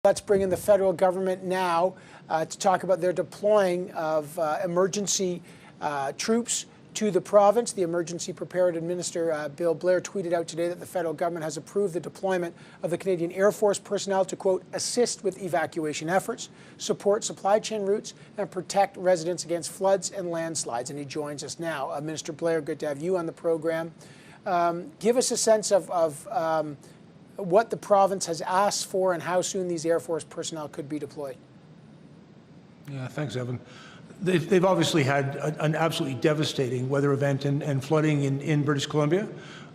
Let's bring in the federal government now to talk about their deploying of emergency troops to the province. The Emergency Preparedness Minister Bill Blair tweeted out today that the federal government has approved the deployment of the Canadian Air Force personnel to, quote, assist with evacuation efforts, support supply chain routes, and protect residents against floods and landslides. And he joins us now. Minister Blair, good to have you on the program. Give us a sense of what the province has asked for and how soon these Air Force personnel could be deployed. Yeah, thanks, Evan. They've obviously had an absolutely devastating weather event and flooding in British Columbia.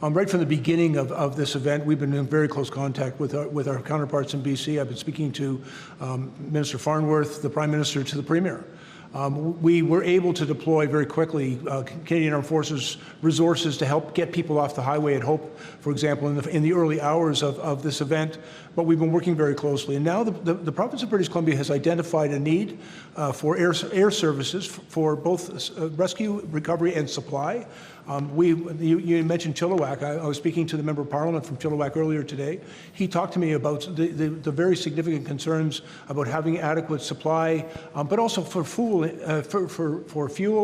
Right from the beginning of this event, we've been in very close contact with our counterparts in BC. I've been speaking to Minister Farnworth, the Prime Minister, to the Premier. We were able to deploy very quickly Canadian Armed Forces resources to help get people off the highway at Hope, for example, in the early hours of this event. But we've been working very closely. And now the province of British Columbia has identified a need for air services for both rescue, recovery, and supply. You mentioned Chilliwack. I was speaking to the Member of Parliament from Chilliwack earlier today. He talked to me about the very significant concerns about having adequate supply, but also for fuel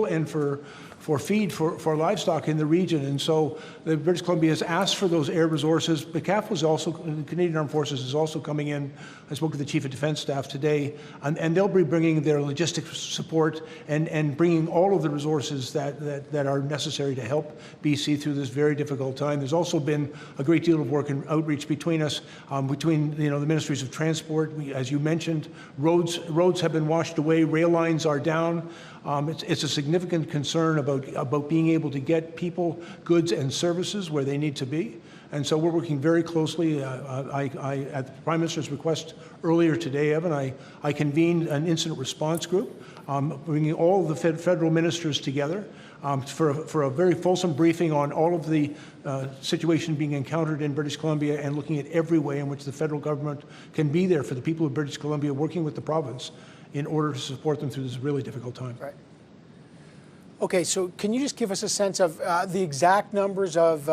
and for feed for livestock in the region. And so the British Columbia has asked for those air resources. The CAF was also, the Canadian Armed Forces is also coming in. I spoke to the Chief of Defence Staff today, and they'll be bringing their logistics support and bringing all of the resources that are necessary to help BC through this very difficult time. There's also been a great deal of work and outreach between us, between the Ministries of Transport. As you mentioned, roads have been washed away, rail lines are down. It's a significant concern about being able to get people, goods, and services where they need to be. And so we're working very closely. At the Prime Minister's request earlier today, Evan, I convened an incident response group, bringing all the federal ministers together for a very fulsome briefing on all of the situation being encountered in British Columbia and looking at every way in which the federal government can be there for the people of British Columbia, working with the province in order to support them through this really difficult time. Right. Okay, so can you just give us a sense of the exact numbers of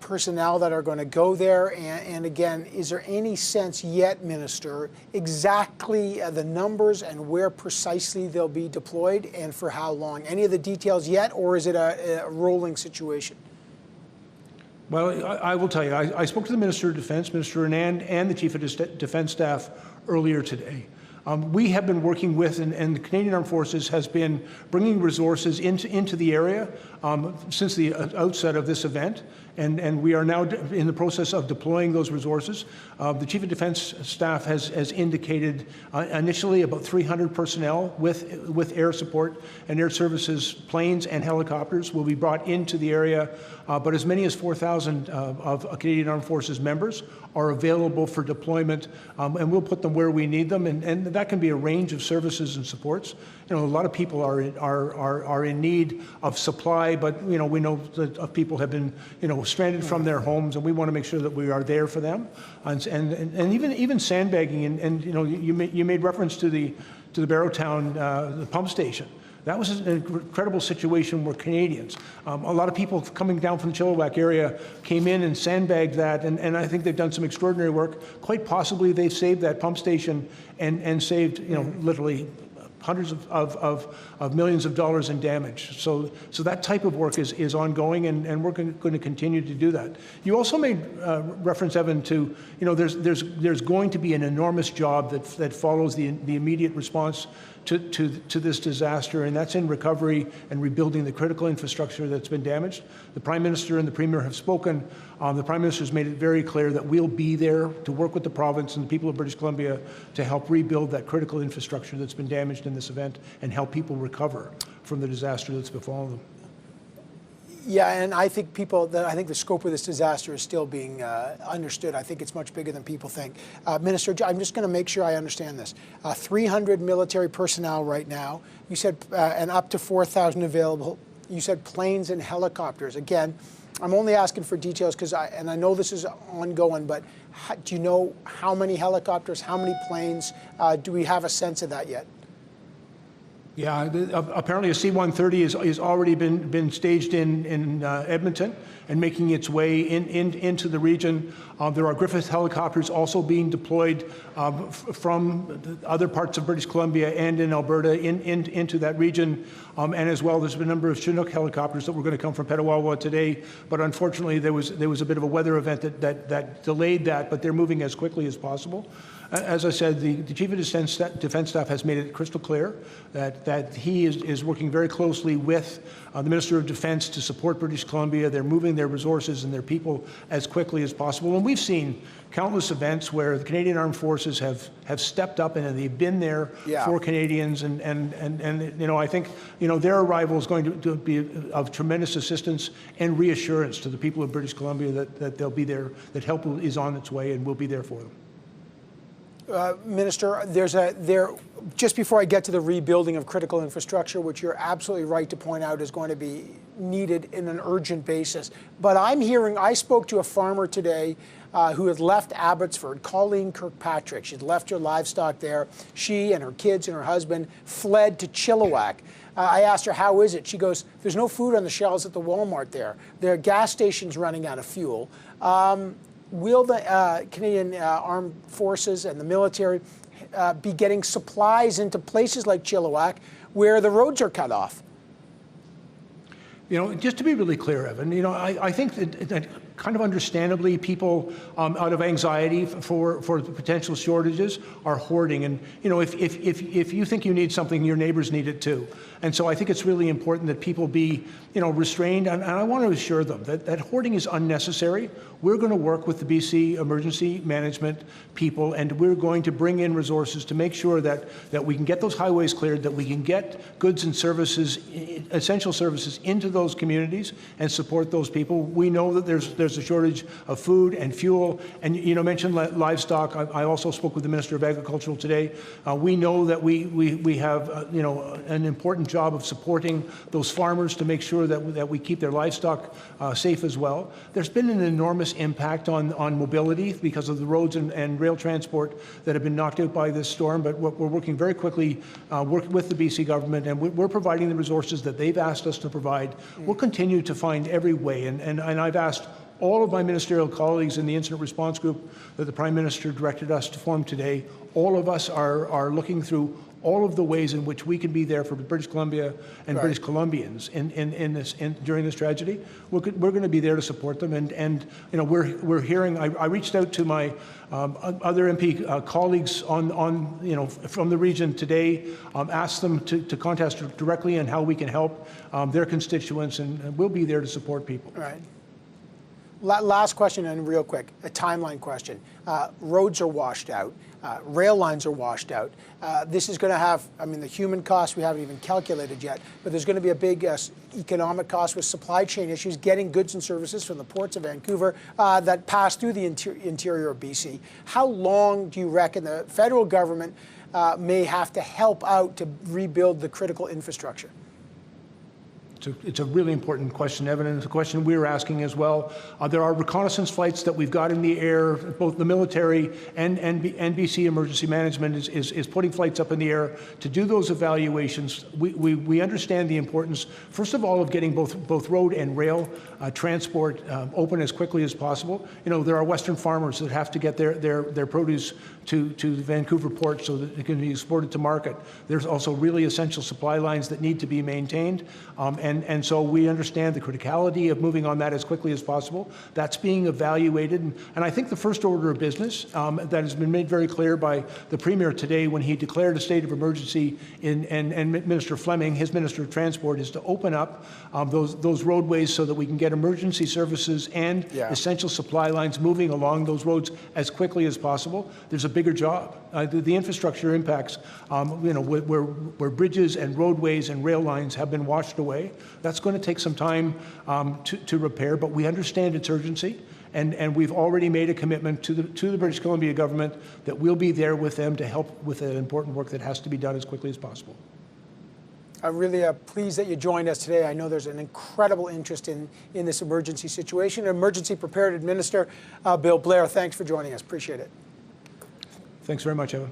personnel that are going to go there? And again, is there any sense yet, Minister, exactly the numbers and where precisely they'll be deployed and for how long? Any of the details yet, or is it a rolling situation? Well, I will tell you, I spoke to the Minister of Defence, Minister Anand, and the Chief of Defence Staff earlier today. We have been working with, and the Canadian Armed Forces has been bringing resources into the area since the outset of this event, and we are now in the process of deploying those resources. The Chief of Defence Staff has indicated initially about 300 personnel with air support and air services planes and helicopters will be brought into the area, but as many as 4,000 of Canadian Armed Forces members are available for deployment, and we'll put them where we need them, and that can be a range of services and supports. A lot of people are in need of supply, but we know that people have been stranded from their homes, and we want to make sure that we are there for them, and even sandbagging, and you made reference to the Barrowtown the pump station. That was an incredible situation where Canadians, a lot of people coming down from the Chilliwack area came in and sandbagged that, and I think they've done some extraordinary work. Quite possibly they've saved that pump station and saved, literally hundreds of millions of dollars in damage. So that type of work is ongoing, and we're going to continue to do that. You also made reference, Evan, to there's going to be an enormous job that follows the immediate response to this disaster, and that's in recovery and rebuilding the critical infrastructure that's been damaged. The Prime Minister and the Premier have spoken. The Prime Minister has made it very clear that we'll be there to work with the province and the people of British Columbia to help rebuild that critical infrastructure that's been damaged in this event and help people recover from the disaster that's befallen them. Yeah, and I think the scope of this disaster is still being understood. I think it's much bigger than people think. Minister, I'm just going to make sure I understand this. 300 military personnel right now. You said, and up to 4,000 available. You said planes and helicopters. Again, I'm only asking for details because I know this is ongoing, but do you know how many helicopters, how many planes? Do we have a sense of that yet? Yeah, apparently a C-130 is already been staged in Edmonton and making its way into the region. There are Griffith helicopters also being deployed from other parts of British Columbia and in Alberta into that region. And as well, there's been a number of Chinook helicopters that were going to come from Petawawa today, but unfortunately there was a bit of a weather event that delayed that, but they're moving as quickly as possible. As I said, the Chief of Defence Staff has made it crystal clear that he is working very closely with the Minister of Defence to support British Columbia. They're moving their resources and their people as quickly as possible. And we've seen countless events where the Canadian Armed Forces have stepped up and they've been there for Canadians. And you know, I think, you know, their arrival is going to be of tremendous assistance and reassurance to the people of British Columbia that they'll be there, that help is on its way and we'll be there for them. Minister, just before I get to the rebuilding of critical infrastructure, which you're absolutely right to point out is going to be needed in an urgent basis. But I spoke to a farmer today who had left Abbotsford, Colleen Kirkpatrick. She'd left her livestock there. She and her kids and her husband fled to Chilliwack. I asked her, how is it? She goes, there's no food on the shelves at the Walmart there. Their gas station's running out of fuel. Will the Canadian Armed Forces and the military be getting supplies into places like Chilliwack where the roads are cut off? You know, just to be really clear, Evan, you know, I think that kind of understandably people out of anxiety for the potential shortages are hoarding. And, you know, if you think you need something, your neighbors need it too. And so I think it's really important that people be, you know, restrained. And I want to assure them that hoarding is unnecessary. We're going to work with the BC emergency management people, and we're going to bring in resources to make sure that we can get those highways cleared, that we can get goods and services, essential services into those communities and support those people. We know that there's a shortage of food and fuel, and you know, mentioned livestock. I also spoke with the Minister of Agriculture today. We know that we have you know, an important job of supporting those farmers to make sure that we keep their livestock safe as well. There's been an enormous impact on mobility because of the roads and rail transport that have been knocked out by this storm, but we're working very quickly with the BC government, and we're providing the resources that they've asked us to provide. We'll continue to find every way, and I've asked all of my ministerial colleagues in the incident response group that the Prime Minister directed us to form today. All of us are looking through all of the ways in which we can be there for British Columbia and British Columbians during this tragedy. We're going to be there to support them, and you know, we're hearing. I reached out to my other MP colleagues on you know, from the region today, asked them to contact us directly on how we can help their constituents, and we'll be there to support people. All right. Last question, and real quick, a timeline question. Roads are washed out. Rail lines are washed out. This is going to have, I mean, the human cost we haven't even calculated yet, but there's going to be a big economic cost with supply chain issues, getting goods and services from the ports of Vancouver that pass through the interior of BC. How long do you reckon the federal government may have to help out to rebuild the critical infrastructure? It's a really important question, Evan, and it's a question we're asking as well. There are reconnaissance flights that we've got in the air. Both the military and BC Emergency Management is putting flights up in the air to do those evaluations. We understand the importance, first of all, of getting both road and rail transport open as quickly as possible. You know, there are Western farmers that have to get their produce to the Vancouver port so that it can be exported to market. There's also really essential supply lines that need to be maintained. And so we understand the criticality of moving on that as quickly as possible. That's being evaluated. And I think the first order of business that has been made very clear by the Premier today when he declared a state of emergency and Minister Fleming, his Minister of Transport, is to open up those roadways so that we can get emergency services and essential supply lines moving along those roads as quickly as possible. There's a bigger job. The infrastructure impacts, you know, where bridges and roadways and rail lines have been washed away. That's going to take some time to repair, but we understand its urgency, and we've already made a commitment to the British Columbia government that we'll be there with them to help with the important work that has to be done as quickly as possible. I'm really pleased that you joined us today. I know there's an incredible interest in this emergency situation. Emergency Preparedness Minister Bill Blair, thanks for joining us. Appreciate it. Thanks very much, Evan.